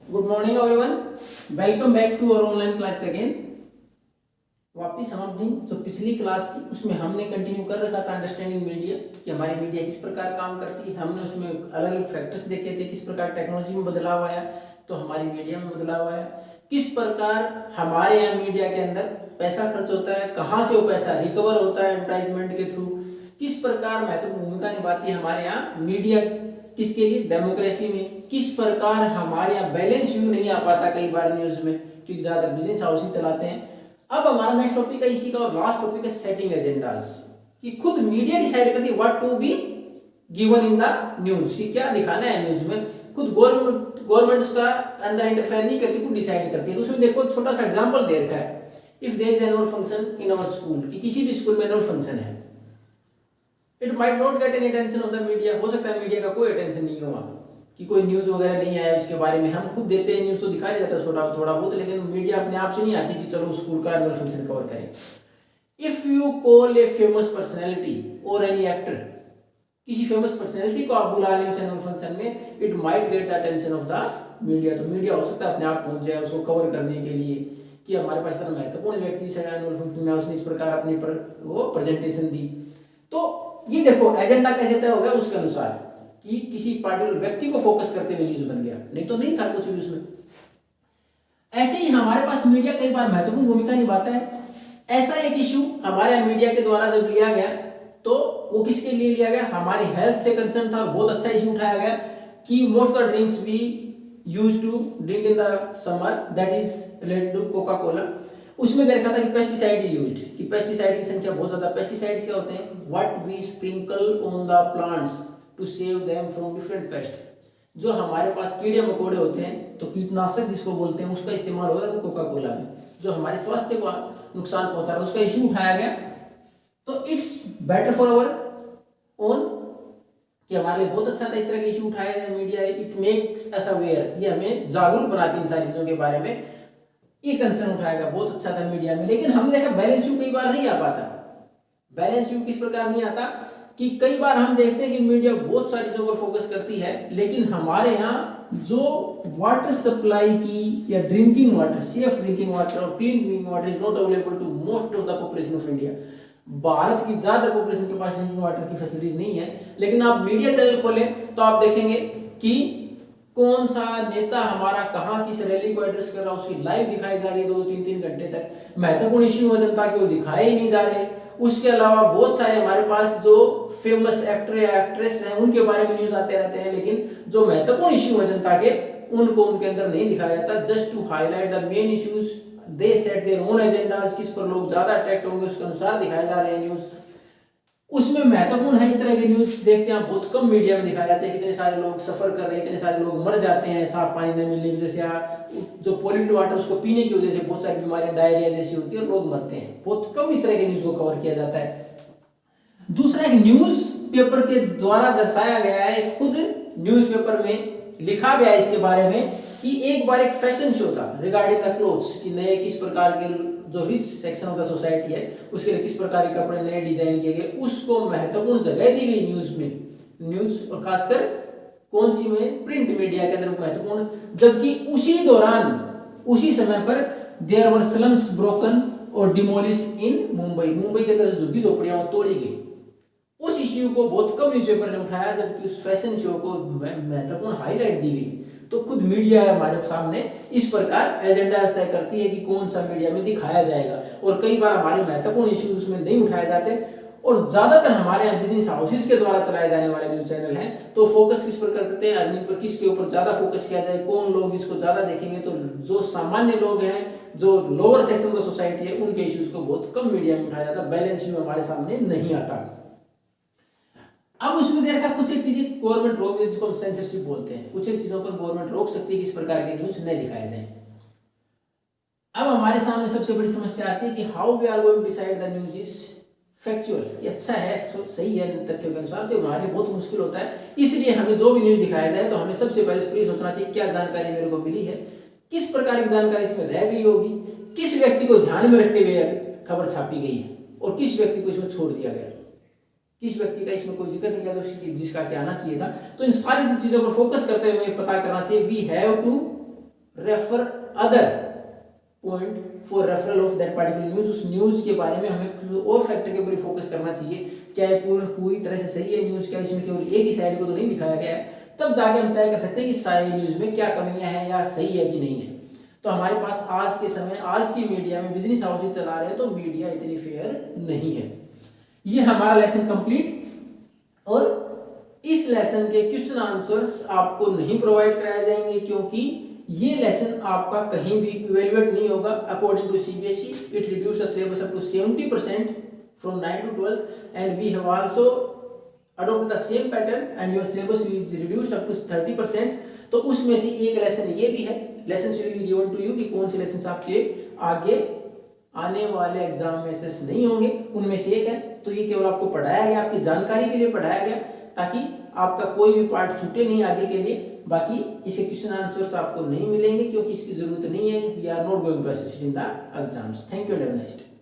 Good morning everyone, welcome back to our online class again. वापिस हम अपनी जो पिछली क्लास थी उसमें हमने कंटिन्यू कर रखा था अंडरस्टैंडिंग मीडिया कि हमारी मीडिया किस प्रकार काम करती है। हमने उसमें अलग अलग फैक्टर्स देखे थे, किस प्रकार टेक्नोलॉजी में बदलाव आया तो हमारी मीडिया में बदलाव आया, किस प्रकार हमारे यहाँ मीडिया के अंदर पैसा खर्च होता है, कहाँ से वो पैसा रिकवर होता है एडवर्टाइजमेंट के थ्रू, किस प्रकार महत्वपूर्ण भूमिका निभाती है हमारे यहाँ मीडिया किसके लिए, डेमोक्रेसी में, किस प्रकार हमारे यहाँ बैलेंस व्यू नहीं आ पाता कई बार न्यूज में क्योंकि ज्यादा बिजनेस हाउस ही चलाते हैं। अब हमारा नेक्स्ट टॉपिक है इसी का और लास्ट टॉपिक है सेटिंग एजेंडाज, कि खुद मीडिया डिसाइड करती है what to be given in the news, कि क्या दिखाना है न्यूज में। खुद गवर्नमेंट उसका अंदर इंटरफेयर नहीं करती, खुद डिसाइड करती है। तो उसमें देखो छोटा सा एग्जांपल दे रखा है, if there is annual function in our school, कि किसी भी स्कूल में एनुअल फंक्शन है, it might not get any attention of the media, हो सकता है मीडिया का कोई अटेंशन नहीं हुआ कि कोई न्यूज वगैरह नहीं आया उसके बारे में। हम खुद देते हैं न्यूज तो दिखाया जाता है थोड़ा बहुत, लेकिन मीडिया अपने आप से नहीं आती कि चलो स्कूल का एनुअल फंक्शन कवर करें। If you call a famous personality और एनी एक्टर, किसी फेमस पर्सनैलिटी को आप बुला लें उस एनुअल फंक्शन में, it might get the attention of the media, तो मीडिया हो सकता है अपने आप पहुंच जाए उसको कवर करने के लिए कि हमारे पास इतना महत्वपूर्ण व्यक्ति से एनुअल फंक्शन में उसने इस प्रकार अपनी वो प्रेजेंटेशन दी। तो ये देखो एजेंडा कैसे तय हो गया उसके अनुसार कि किसी पार्टिकुलर व्यक्ति को फोकस करते हुए न्यूज बन गया, नहीं तो नहीं था कुछ भी उसमें। ऐसे ही हमारे पास मीडिया कई बार महत्वपूर्ण भूमिका निभाता है। ऐसा एक इश्यू हमारे मीडिया के द्वारा जब लिया गया तो वो किसके लिए लिया गया, हमारी हेल्थ से कंसर्न था और बहुत अच्छा इश्यू उठाया गया कि most of the drinks we use to drink in the summer that is related to Coca Cola. उसमें देखा था कि पेस्टिसाइड यूज्ड, कि पेस्टिसाइड की संख्या बहुत ज्यादा। पेस्टिसाइड्स क्या होते हैं, what we sprinkle on the plants to save them from different pest. जो हमारे पास कीड़े मकोड़े होते हैं तो कीटनाशक जिसको बोलते हैं उसका इस्तेमाल हो रहा था कोका कोला में, जो हमारे स्वास्थ्य को नुकसान पहुंचा रहा था, उसका इश्यू उठाया गया। तो it's better for our own, कि हमारे लिए बहुत अच्छा था इस तरह के इश्यू उठाया जाए media. It makes us aware, ये हमें जागरूक बनाती है इन सारी चीजों के बारे में, ये कंसर्न उठाया गया, बहुत अच्छा था मीडिया में। लेकिन हमने देखा बैलेंस व्यू कई बार नहीं आ पाता। बैलेंस व्यू किस प्रकार नहीं आता कि कई बार हम देखते हैं कि मीडिया बहुत सारी चीजों पर फोकस करती है, लेकिन हमारे यहाँ जो वाटर सप्लाई की या drinking water, safe drinking water और clean drinking water is not available to most of the population of India. Bharat की ज्यादा पॉपुलेशन के पास ड्रिंकिंग वाटर की फैसिलिटीज नहीं है। लेकिन आप मीडिया चैनल खोलें तो आप देखेंगे कि कौन सा नेता हमारा कहाँ किस रैली को एड्रेस कर रहा है, उसकी लाइव दिखाई जा रही है 2-3 घंटे तक। महत्वपूर्ण इश्यू है जनता के वो दिखाए ही नहीं जा रहे। उसके अलावा बहुत सारे हमारे पास जो फेमस एक्टर या एक्ट्रेस हैं उनके बारे में न्यूज आते रहते हैं, लेकिन जो महत्वपूर्ण इश्यू है जनता के उनको उनके अंदर नहीं दिखाया जाता। Just to highlight the main issues they set their own agendas, किस पर लोग ज्यादा अट्रैक्ट होंगे उसके अनुसार दिखाए जा रहे हैं न्यूज। उसमें महत्वपूर्ण है इस तरह के न्यूज देखते हैं, बहुत कम मीडिया में दिखाए जाते हैं। कितने सारे लोग सफर कर रहे हैं, कितने सारे लोग मर जाते हैं साफ पानी न मिलने की वजह से, या जो पॉल्यूटेड वाटर उसको पीने की वजह से बहुत सारी बीमारियां डायरिया जैसी होती है और लोग मरते हैं। बहुत कम इस तरह के न्यूज को कवर किया जाता है। दूसरा, एक न्यूज पेपर के द्वारा दर्शाया गया है, खुद न्यूज पेपर में लिखा गया है इसके बारे में कि एक बार एक फैशन शो था रिगार्डिंग द क्लोथ्स, कि नए किस प्रकार के जो rich section of the society है उसके लिए किस प्रकार के कपड़े नए डिजाइन किए गए, उसको महत्वपूर्ण जगह दी गई न्यूज में। न्यूज और खासकर कौन सी में, प्रिंट मीडिया के अंदर महत्वपूर्ण। जबकि उसी दौरान उसी समय पर देयर वर स्लम्स ब्रोकन और डिमोलिश्ड इन मुंबई, मुंबई के अंदर झुग्गी झोपड़ियां तोड़ी गई। उस इश्यू को बहुत कम न्यूज़पेपर ने उठाया, जबकि उस फैशन शो को महत्वपूर्ण हाईलाइट दी गई। तो खुद मीडिया हमारे सामने इस प्रकार एजेंडा तय करती है कि कौन सा मीडिया में दिखाया जाएगा, और कई बार हमारे महत्वपूर्ण इश्यूज उसमें नहीं उठाए जाते। और ज्यादातर हमारे यहाँ बिजनेस हाउसेस के द्वारा चलाए जाने वाले न्यूज चैनल हैं, तो फोकस किस पर करते हैं, अर्निंग पर, किसके ऊपर ज्यादा फोकस किया जाए, कौन लोग इसको ज्यादा देखेंगे। तो जो सामान्य लोग हैं, जो लोअर सेक्शन ऑफ सोसाइटी है, उनके इश्यूज को बहुत कम मीडिया में उठाया जाता, बैलेंस व्यू हमारे सामने नहीं आता। अब उसमें देखा कुछ एक चीजें गवर्नमेंट रोक, जिसको हम सेंसरशिप बोलते हैं, कुछ एक चीजों पर गवर्नमेंट रोक सकती है कि इस प्रकार के न्यूज नहीं दिखाए जाए। अब हमारे सामने सबसे बड़ी समस्या आती है कि how we are going to decide the news is factual, कि अच्छा है, सही है तथ्यों के अनुसार। तो हमारे लिए बहुत मुश्किल होता है। इसलिए हमें जो भी न्यूज दिखाया जाए तो हमें सबसे पहले इस पर सोचना चाहिए क्या जानकारी मेरे को मिली है, किस प्रकार की जानकारी इसमें रह गई होगी, किस व्यक्ति को ध्यान में रखते हुए खबर छापी गई है, और किस व्यक्ति को इसमें छोड़ दिया गया, किस व्यक्ति का इसमें कोई जिक्र नहीं किया जिसका क्या आना चाहिए था। तो इन सारी चीजों पर फोकस करते हुए पता करना चाहिए we have to refer other point for referral of that particular news. उस न्यूज के बारे में हमें और फैक्टर के ऊपर फोकस करना चाहिए, क्या ये पूरी तरह से सही है न्यूज, क्या इसमें केवल एक ही साइड को तो नहीं दिखाया गया है। तब जाके हम तय कर सकते हैं कि सारी न्यूज में क्या कमियां हैं या सही है कि नहीं है। तो हमारे पास आज के समय आज की मीडिया में बिजनेस हाउसेज चला रहे हैं तो मीडिया इतनी फेयर नहीं है। ये हमारा लेसन कंप्लीट, और इस लेसन के क्वेश्चन आंसर्स आपको नहीं प्रोवाइड कराए जाएंगे क्योंकि ये लेसन आपका कहीं भी इवेल्युएट नहीं होगा। According to CBSE it reduce the syllabus up to 70% from 9 to 12 and we have also adopt the same pattern and your syllabus is reduced up to 30%। तो उसमें से एक लेसन ये भी है, lesson will be given to you कि कौन से लेसन आपके आगे आने वाले एग्जाम में से नहीं होंगे, उनमें से एक है। तो ये केवल आपको पढ़ाया गया, आपकी जानकारी के लिए पढ़ाया गया ताकि आपका कोई भी पार्ट छूटे नहीं आगे के लिए। बाकी इसके क्वेश्चन आंसर्स आपको नहीं मिलेंगे क्योंकि इसकी जरूरत नहीं है। We are not going to assist in the exams. Thank you and have a nice day.